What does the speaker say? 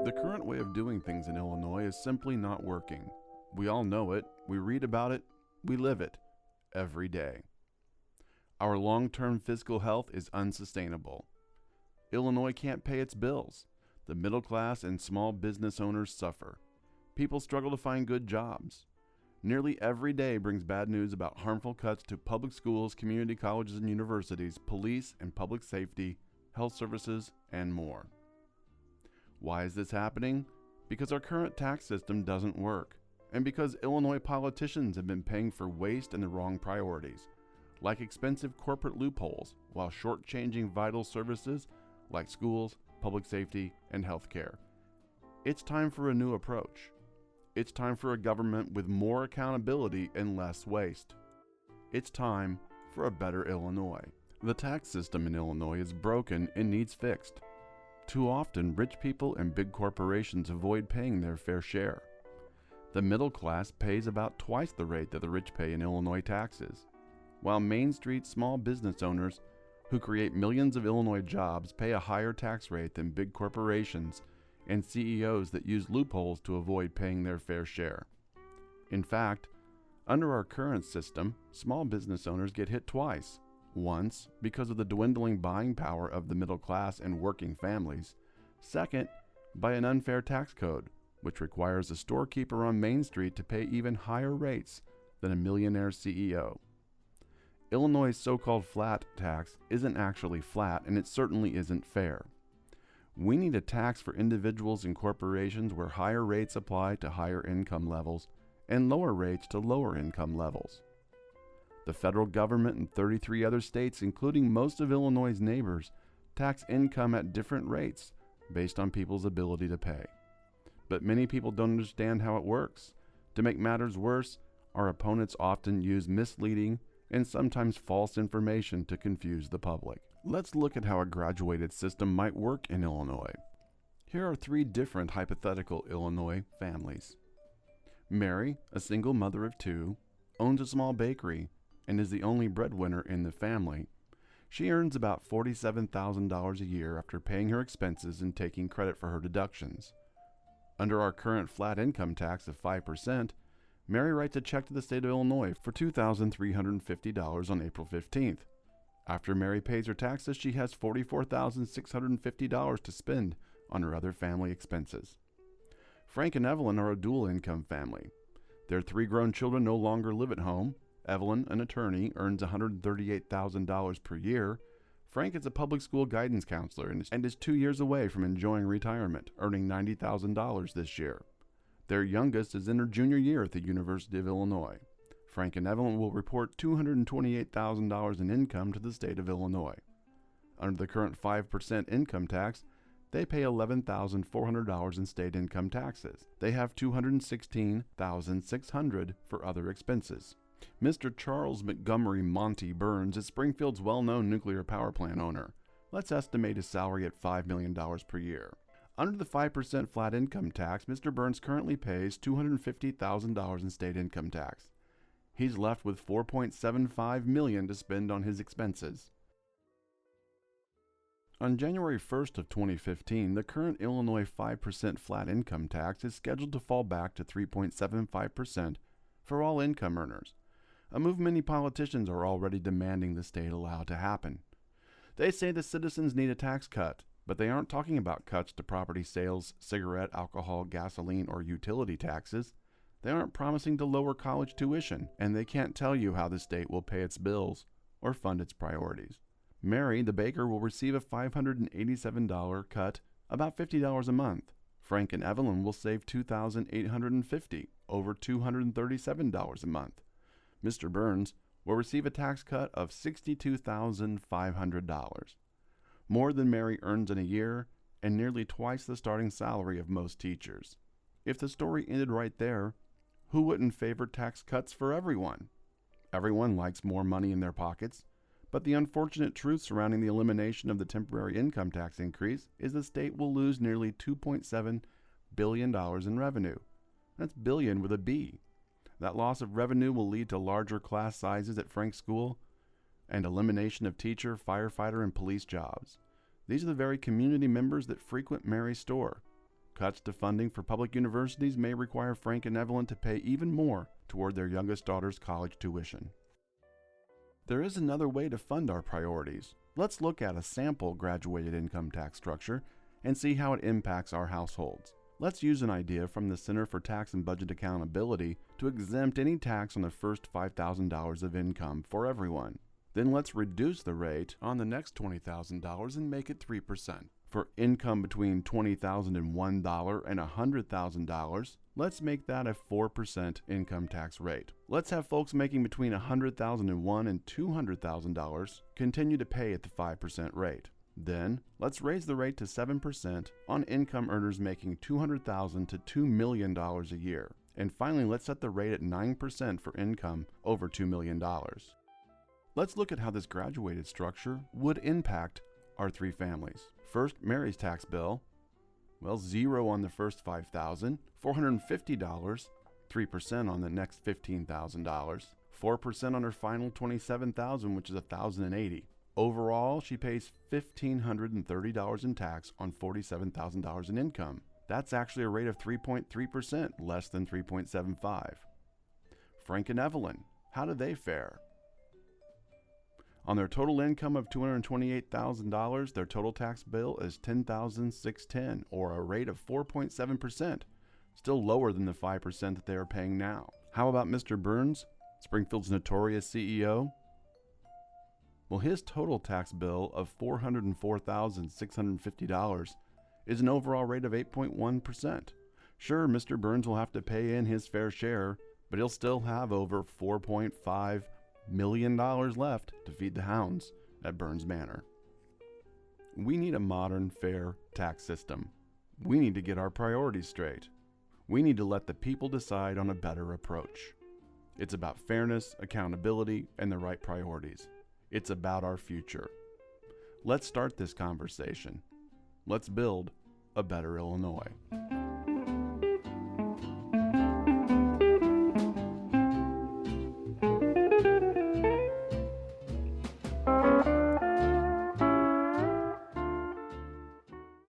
The current way of doing things in Illinois is simply not working. We all know it, we read about it, we live it every day. Our long term physical health is unsustainable. Illinois can't pay its bills. The middle class and small business owners suffer. People struggle to find good jobs. Nearly every day brings bad news about harmful cuts to public schools, community colleges and universities, police and public safety, health services, and more. Why is this happening? Because our current tax system doesn't work, and because Illinois politicians have been paying for waste and the wrong priorities, like expensive corporate loopholes, while shortchanging vital services like schools, public safety, and healthcare. It's time for a new approach. It's time for a government with more accountability and less waste. It's time for a better Illinois. The tax system in Illinois is broken and needs fixed. Too often, rich people and big corporations avoid paying their fair share. The middle class pays about twice the rate that the rich pay in Illinois taxes, while Main Street small business owners who create millions of Illinois jobs pay a higher tax rate than big corporations and CEOs that use loopholes to avoid paying their fair share. In fact, under our current system, small business owners get hit twice. Once, because of the dwindling buying power of the middle class and working families. Second, by an unfair tax code, which requires a storekeeper on Main Street to pay even higher rates than a millionaire CEO. Illinois' so-called flat tax isn't actually flat, and it certainly isn't fair. We need a tax for individuals and corporations where higher rates apply to higher income levels and lower rates to lower income levels. The federal government and 33 other states, including most of Illinois' neighbors, tax income at different rates based on people's ability to pay. But many people don't understand how it works. To make matters worse, our opponents often use misleading and sometimes false information to confuse the public. Let's look at how a graduated system might work in Illinois. Here are three different hypothetical Illinois families. Mary, a single mother of two, owns a small bakery and is the only breadwinner in the family. She earns about $47,000 a year after paying her expenses and taking credit for her deductions. Under our current flat income tax of 5%, Mary writes a check to the state of Illinois for $2,350 on April 15th. After Mary pays her taxes, she has $44,650 to spend on her other family expenses. Frank and Evelyn are a dual income family. Their three grown children no longer live at home. Evelyn, an attorney, earns $138,000 per year. Frank is a public school guidance counselor and is 2 years away from enjoying retirement, earning $90,000 this year. Their youngest is in her junior year at the University of Illinois. Frank and Evelyn will report $228,000 in income to the state of Illinois. Under the current 5% income tax, they pay $11,400 in state income taxes. They have $216,600 for other expenses. Mr. Charles Montgomery Monty Burns is Springfield's well-known nuclear power plant owner. Let's estimate his salary at $5 million per year. Under the 5% flat income tax, Mr. Burns currently pays $250,000 in state income tax. He's left with $4.75 million to spend on his expenses. On January 1st of 2015, the current Illinois 5% flat income tax is scheduled to fall back to 3.75% for all income earners, a move many politicians are already demanding the state allow to happen. They say the citizens need a tax cut, but they aren't talking about cuts to property sales, cigarette, alcohol, gasoline, or utility taxes. They aren't promising to lower college tuition, and they can't tell you how the state will pay its bills or fund its priorities. Mary, the baker, will receive a $587 cut, about $50 a month. Frank and Evelyn will save $2,850, over $237 a month. Mr. Burns will receive a tax cut of $62,500, more than Mary earns in a year and nearly twice the starting salary of most teachers. If the story ended right there, who wouldn't favor tax cuts for everyone? Everyone likes more money in their pockets, but the unfortunate truth surrounding the elimination of the temporary income tax increase is the state will lose nearly $2.7 billion in revenue. That's billion with a B. That loss of revenue will lead to larger class sizes at Frank's school and elimination of teacher, firefighter, and police jobs. These are the very community members that frequent Mary's store. cuts to funding for public universities may require Frank and Evelyn to pay even more toward their youngest daughter's college tuition. There is another way to fund our priorities. Let's look at a sample graduated income tax structure and see how it impacts our households. Let's use an idea from the Center for Tax and Budget Accountability to exempt any tax on the first $5,000 of income for everyone. Then let's reduce the rate on the next $20,000 and make it 3%. For income between $20,001 and $100,000, let's make that a 4% income tax rate. Let's have folks making between $100,001 and $200,000 continue to pay at the 5% rate. Then, let's raise the rate to 7% on income earners making $200,000 to $2 million a year. And finally, let's set the rate at 9% for income over $2 million. Let's look at how this graduated structure would impact our three families. First, Mary's tax bill. Well, 0 on the first $5,000, $450, 3% on the next $15,000, 4% on her final $27,000, which is $1,080. Overall, she pays $1,530 in tax on $47,000 in income. That's actually a rate of 3.3%, less than 3.75. Frank and Evelyn, how do they fare? On their total income of $228,000, their total tax bill is $10,610, or a rate of 4.7%, still lower than the 5% that they are paying now. How about Mr. Burns, Springfield's notorious CEO? Well, his total tax bill of $404,650 is an overall rate of 8.1%. Sure, Mr. Burns will have to pay in his fair share, but he'll still have over $4.5 million left to feed the hounds at Burns Manor. We need a modern, fair tax system. We need to get our priorities straight. We need to let the people decide on a better approach. It's about fairness, accountability, and the right priorities. It's about our future. Let's start this conversation. Let's build a better Illinois.